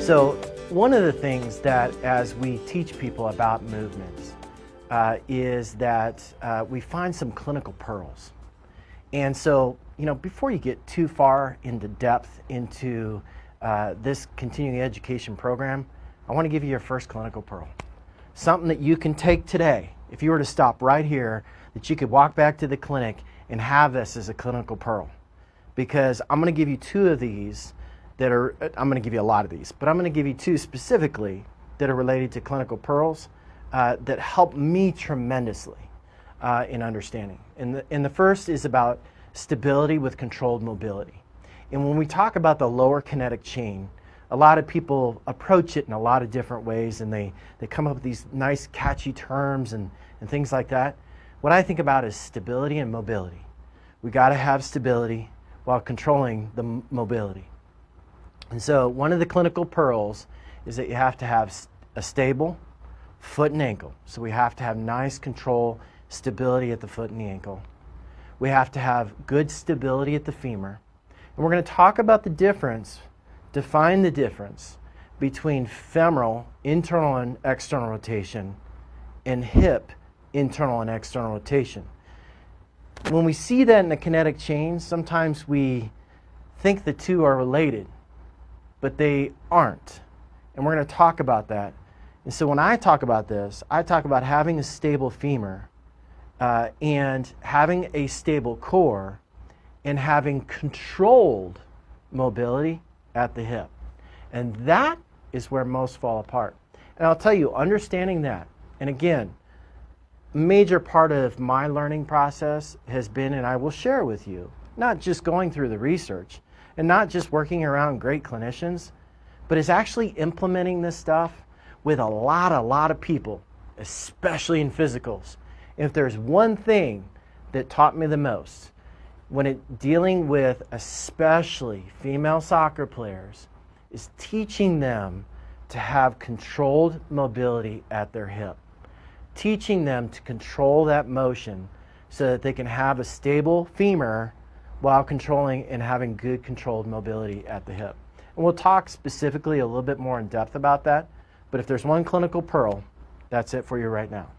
So one of the things that as we teach people about movements is that we find some clinical pearls. And so, before you get too far into depth into this continuing education program, I want to give you your first clinical pearl. Something that you can take today. If you were to stop right here, that you could walk back to the clinic and have this as a clinical pearl. Because I'm going to give you two of these that are, I'm going to give you a lot of these, but I'm going to give you two specifically that are related to clinical pearls that help me tremendously in understanding. And the first is about stability with controlled mobility. And when we talk about the lower kinetic chain, a lot of people approach it in a lot of different ways, and they come up with these nice catchy terms and things like that. What I think about is stability and mobility. We got to have stability while controlling the mobility. And so one of the clinical pearls is that you have to have a stable foot and ankle. So we have to have nice control, stability at the foot and the ankle. We have to have good stability at the femur. And we're going to talk about the difference, define the difference between femoral internal and external rotation and hip internal and external rotation. When we see that in the kinetic chain, sometimes we think the two are related, but they aren't. And we're going to talk about that. And so when I talk about this, I talk about having a stable femur and having a stable core and having controlled mobility at the hip. And that is where most fall apart. And I'll tell you, understanding that, and again, a major part of my learning process has been, and I will share with you, not just going through the research and not just working around great clinicians, but is actually implementing this stuff with a lot of people, especially in physicals. And if there's one thing that taught me the most when dealing with especially female soccer players is teaching them to have controlled mobility at their hip. Teaching them to control that motion so that they can have a stable femur while controlling and having good controlled mobility at the hip. And we'll talk specifically a little bit more in depth about that, but if there's one clinical pearl, that's it for you right now.